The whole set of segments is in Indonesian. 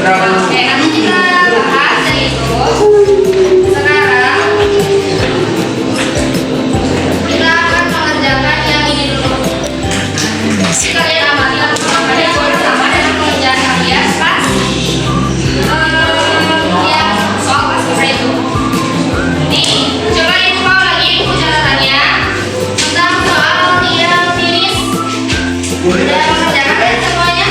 Oke, nanti kita bahas dari itu. Sekarang kita akan mengerjakan yang ini dulu. Kalian amati yang bersama dengan pengerjaan kalian pas yang soal pas itu. Nih, coba info lagi info catatannya tentang soal yang finish. Udah mengerjakan kan semuanya?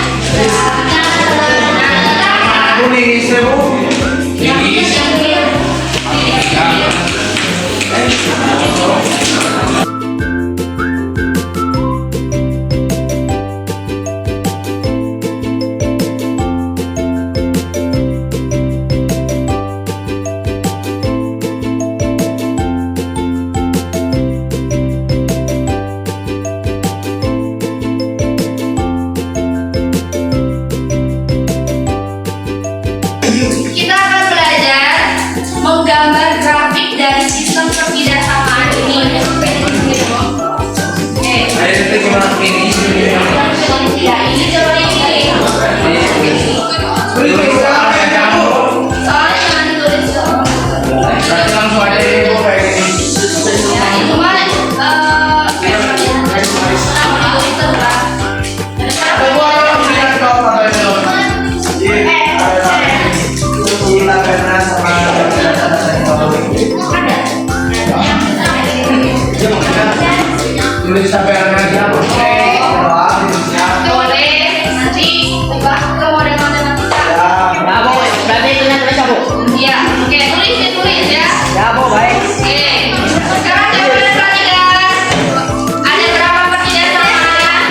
Kita akan belajar menggambar grafik dari sistem perpindahan ini. Oke. Ya, ini coba ini. Soalnya jangan ditulis. Ya, itu mah tulis sampai akhirnya boleh nanti coba ke model-model kita. Ya, Bu. Berarti itu yang tulis, Bu. Iya, oke, tulis ya. Ya, Bu, baik. Oke, sekarang coba perhatikan. Ada berapa perpindahan samaan?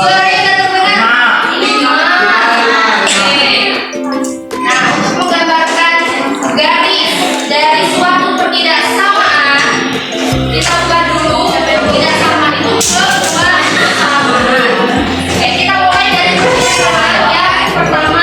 Suaranya udah terdengar? 5. Oke. Nah, untuk menggambarkan garis dari suatu perpindahan kita ubah dulu perpindahan samaan itu ke persamaan. Oke, kita mulai dari perpindahan yang pertama.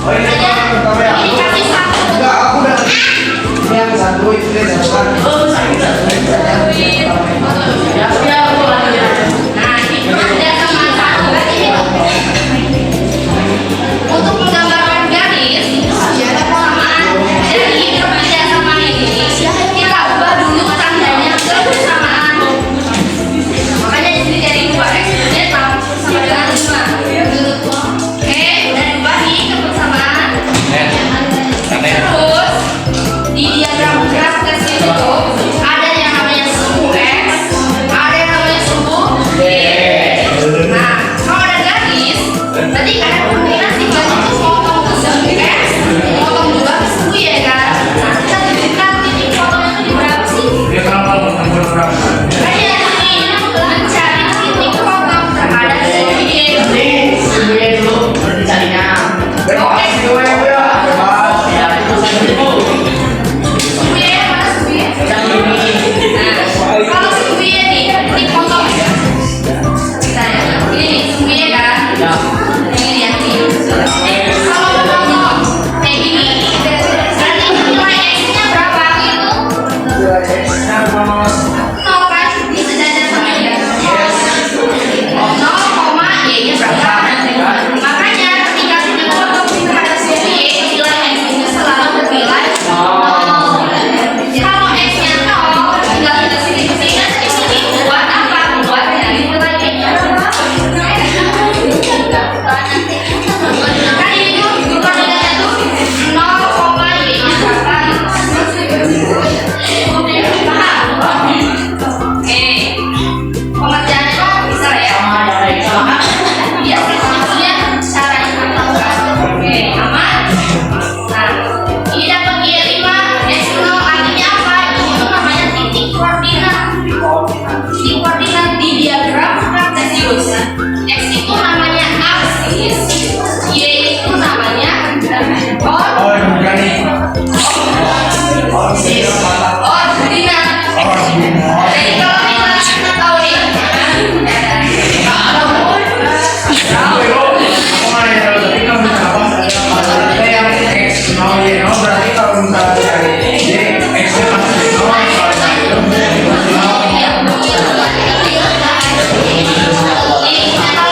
Oh, ini pertama ya? Ini kasih satu. Enggak, aku udah. Ini yang satu itu dia dapat. Oh, sakit. Ya, aku lagi. Nah, ini ada sama satu berarti ini. Untuk menggambarkan garis, persamaan. Jadi kerjasama ini kita ubah dulu tandanya ke persamaan. Makanya di sini dari 2x dia sama dengan 5. Oke, udah diubah nih ke persamaan. Terus di diagram grafis itu ada yang namanya sumbu x, ada yang namanya sumbu y. Nah, kalau ada garis, berarti ada kemungkinan si garis itu potong ke sumbu x, potong juga ke sumbu y kan? Nah, kita diberikan titik potongnya itu di berapa sih? Dia kalau mengumpul berapa? Kayaknya ini mencari titik potong terhadap sumbu y. Ini semuanya dulu baru dicarinya. Oke, Dua ya, Bu ya. Bebas. Ya, itu satu ribu. sumbu y mana sumbu y? Yang ini. Nah, kalau sumbu y nih, titik potong ya. Kita ya, ini nih sumbu y kan? Ya. Ini dia nih. Kalau potong kayak gini, berarti nilai x-nya berapa gitu? Nol kan? Ini sejajar sama dia. 0, y-nya berapa? Makanya ketika kita potong terhadap sumbu y, nilai x-nya selalu bernilai 0. Kalau x-nya 0, tinggal kita sini-sini aja di sini buat apa? Buat dari nilai y-nya. Kan ini tuh perbandingannya tuh 0, y-nya berapa? Paham? Oke. Pengerjaannya kok bisa ya? Sama yang lain. Sama kan? Iya, maksudnya caranya oke, aman. Nah, ini dapat Y5, X0 artinya apa? Ini tuh namanya titik koordinat. Titik koordinat di diagram kartesius. X itu namanya aksis, Y itu namanya Oh, yang bukan nih. koordinat. Jadi kalau kita tahu nih, Berarti kalau misalnya cari Y, X-nya pasti 0, kalau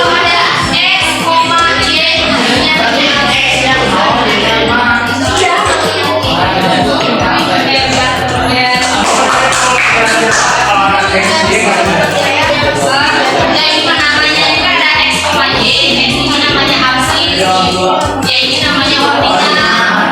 ada X, Y, ini namanya absis, Y ini namanya ordinat.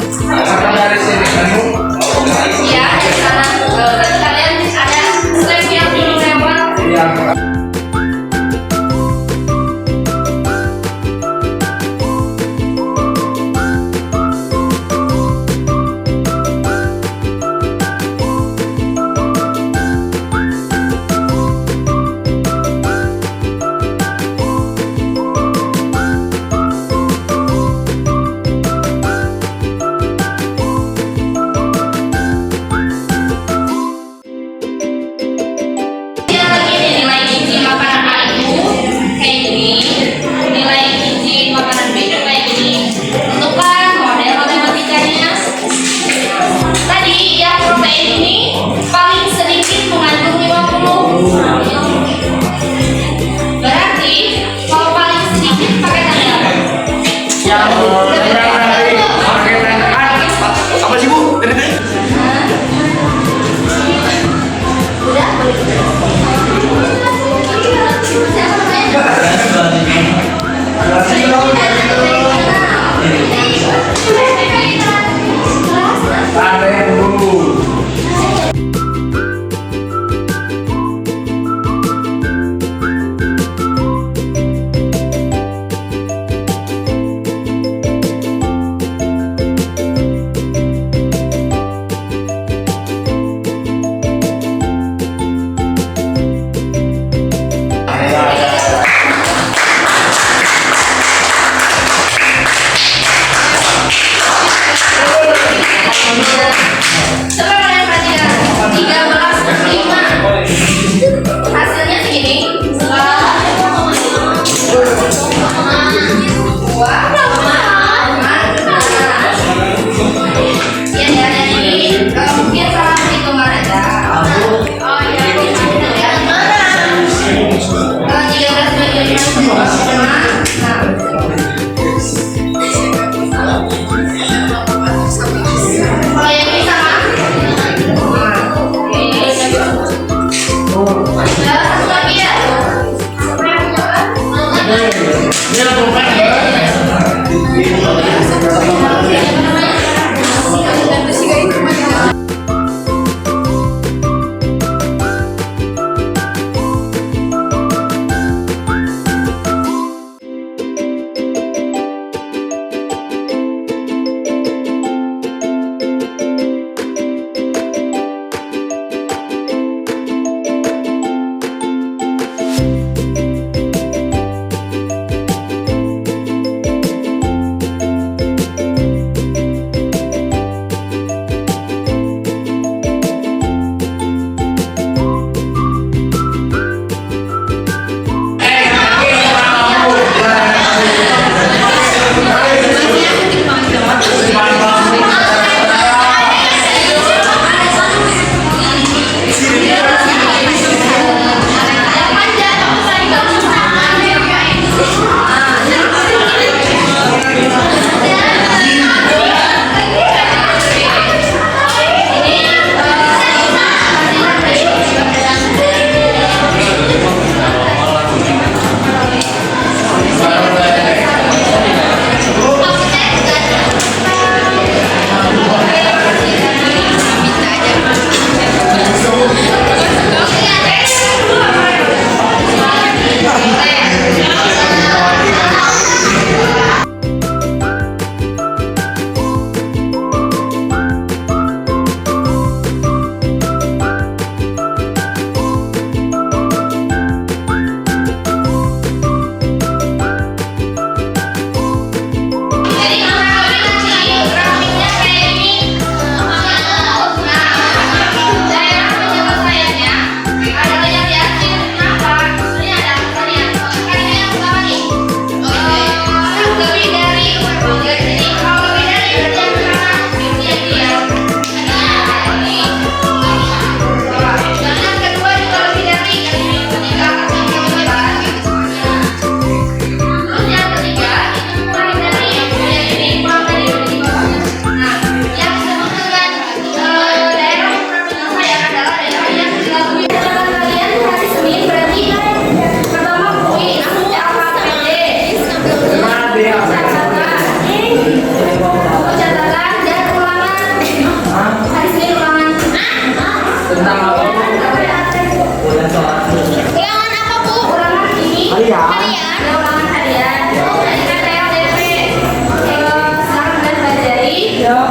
Apakah dari sini kamu? Iya, dari sana. Nanti kalian ada slide yang dulu lewat. Iya.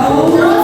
Terus